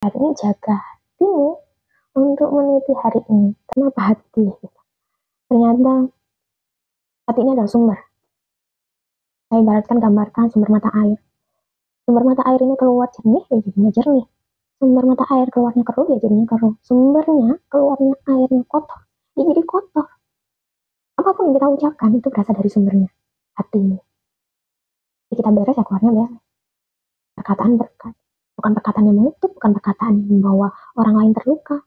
Hari ini jaga hatimu untuk meniti hari ini. Kenapa hati? Ternyata hati ini adalah sumber. Saya ibaratkan gambarkan sumber mata air. Sumber mata air ini keluar jernih, ya jadinya jernih. Sumber mata air keluarnya keruh, ya jadinya keruh. Sumbernya keluarnya airnya kotor, ya jadi kotor. Apapun yang kita ucapkan itu berasal dari sumbernya, hati ini. Jadi kita beres ya keluarnya beres. Perkataan berkat. Bukan perkataan yang mengutuk, bukan perkataan yang membawa orang lain terluka.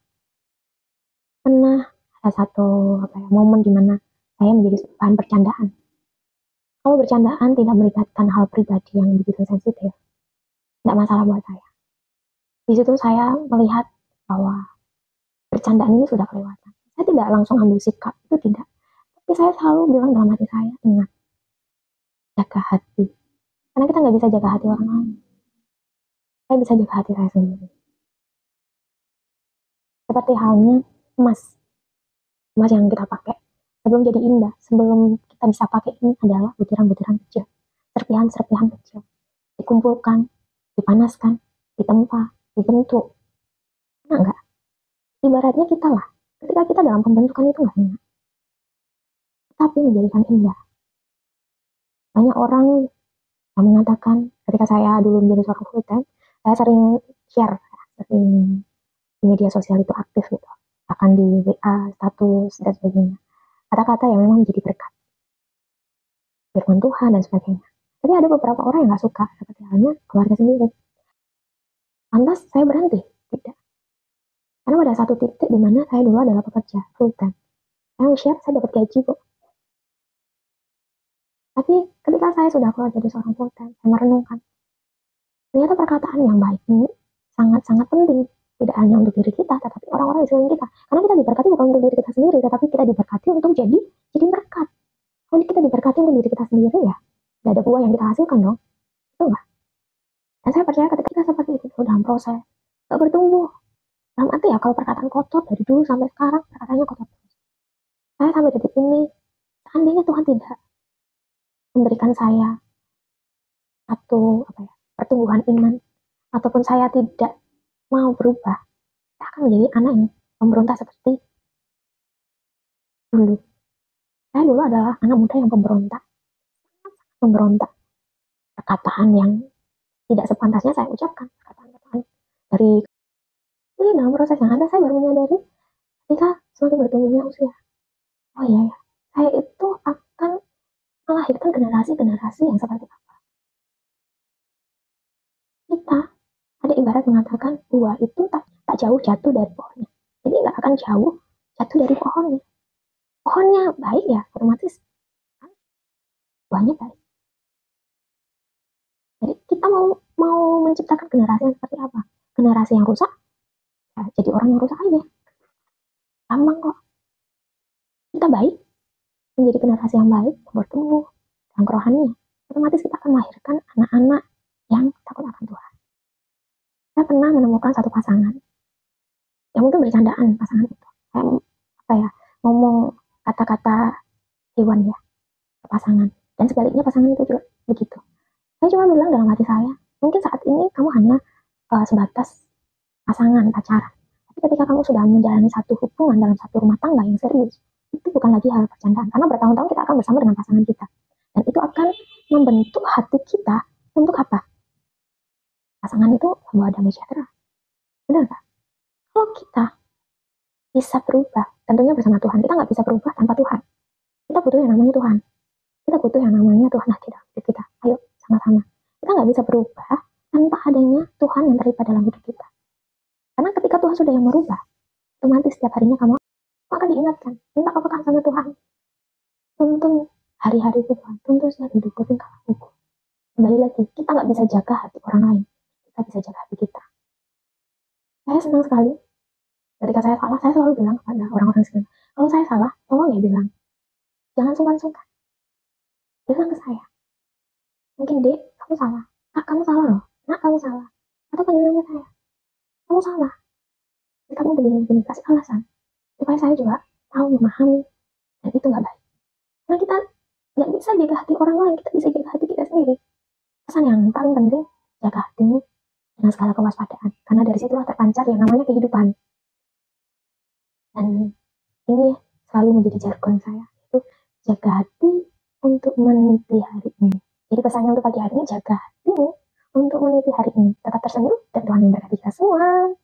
Pernah ada satu momen di mana saya menjadi bahan bercandaan. Kalau bercandaan tidak melibatkan hal pribadi yang begitu sensitif, tidak masalah buat saya. Di situ saya melihat bahwa bercandaan ini sudah kelewatan. Saya tidak langsung ambil sikap, itu tidak. Tapi saya selalu bilang dalam hati saya, ingat, jaga hati. Karena kita nggak bisa jaga hati orang lain. Saya bisa jaga hati saya sendiri. Seperti halnya emas. Emas yang kita pakai. Sebelum jadi indah, sebelum kita bisa pakai ini adalah butiran-butiran kecil. Serpihan-serpihan kecil. Dikumpulkan, dipanaskan, ditempa, dibentuk. Enak nggak? Ibaratnya kita lah. Ketika kita dalam pembentukan itu nggak enak. Tapi menjadikan indah. Banyak orang yang mengatakan, ketika saya dulu menjadi seorang full time, saya sering share, sering di media sosial itu aktif gitu. Bahkan di WA, status, dan sebagainya. Kata-kata yang memang menjadi berkat. Firman Tuhan dan sebagainya. Tapi ada beberapa orang yang nggak suka, seperti halnya keluarga sendiri. Lantas saya berhenti? Tidak. Karena pada satu titik di mana saya dulu adalah pekerja full time. Saya share, saya dapat gaji kok. Tapi ketika saya sudah keluar jadi seorang full time, saya merenungkan. Ternyata perkataan yang baik ini sangat-sangat penting. Tidak hanya untuk diri kita, tetapi orang-orang di sekeliling kita. Karena kita diberkati bukan untuk diri kita sendiri, tetapi kita diberkati untuk jadi berkat. Kalau kita diberkati untuk diri kita sendiri ya, tidak ada buah yang kita hasilkan dong. Itu enggak. Dan saya percaya ketika kita seperti itu dalam proses, gak bertumbuh. Dalam arti ya, kalau perkataan kotor dari dulu sampai sekarang, perkataannya kotor terus. Saya sampai detik ini, seandainya Tuhan tidak memberikan saya satu pertumbuhan iman, ataupun saya tidak mau berubah, saya akan menjadi anak yang pemberontak seperti dulu. Saya dulu adalah anak muda yang pemberontak. Perkataan yang tidak sepantasnya saya ucapkan. Perkataan dari ini dalam proses yang ada, saya baru menyadari ketika semakin bertumbuhnya usia. Oh iya ya, saya itu akan melahirkan generasi-generasi yang seperti apa. Kita ada ibarat mengatakan buah itu tak jauh jatuh dari pohonnya. Jadi nggak akan jauh jatuh dari pohonnya. Pohonnya baik ya, otomatis buahnya baik. Jadi kita mau menciptakan generasi yang seperti apa? Generasi yang rusak? Ya, jadi orang yang rusak aja. Gampang kok. Kita baik, menjadi generasi yang baik, bertumbuh dalam kerohanian. Otomatis kita akan melahirkan anak-anak yang takut akan Tuhan. Saya pernah menemukan satu pasangan yang mungkin bercandaan pasangan itu. Saya ngomong kata-kata hewan ya ke pasangan. Dan sebaliknya pasangan itu juga begitu. Saya cuma bilang dalam hati saya, mungkin saat ini kamu hanya sebatas pasangan, pacaran. Tapi ketika kamu sudah menjalani satu hubungan dalam satu rumah tangga yang serius, itu bukan lagi hal bercandaan. Karena bertahun-tahun kita akan bersama dengan pasangan kita. Dan itu akan membentuk hati kita untuk apa? Pasangan itu membawa damai sejahtera. Benar nggak? Kalau kita bisa berubah, tentunya bersama Tuhan. Kita nggak bisa berubah tanpa Tuhan. Kita butuh yang namanya Tuhan. Kita butuh yang namanya Tuhan hadir dalam hidup kita. Ayo, sama-sama. Kita nggak bisa berubah tanpa adanya Tuhan yang terlibat dalam hidup kita. Karena ketika Tuhan sudah yang merubah, otomatis setiap harinya kamu akan diingatkan. Minta apakah sama Tuhan. Tuntun hari-hari Tuhan. Tuntun setiap hidupku, tingkah lakuku. Kembali lagi, kita nggak bisa jaga hati orang lain. Kita bisa jaga hati kita. Saya senang sekali. Ketika saya salah, saya selalu bilang kepada orang-orang sekitar, kalau saya salah, tolong ya bilang. Jangan sungkan-sungkan. Bilang ke saya. Mungkin Dek, kamu salah. Kak, kamu salah loh. Nak, kamu salah. Atau panggil nama saya. Kamu salah. Jadi kamu begini-begini. Kasih alasan. Supaya saya juga tahu memahami. Dan itu gak baik. Karena kita gak bisa jaga hati orang lain. Kita bisa jaga hati kita sendiri. Pesan yang paling penting, jaga hatimu dan dengan segala kewaspadaan, karena dari situlah terpancar yang namanya kehidupan. Dan ini selalu menjadi jargon saya, itu jaga hati untuk meniti hari ini. Jadi pesannya untuk pagi hari ini, jaga hatimu untuk meniti hari ini, tetap tersenyum, dan Tuhan memberkati kita semua.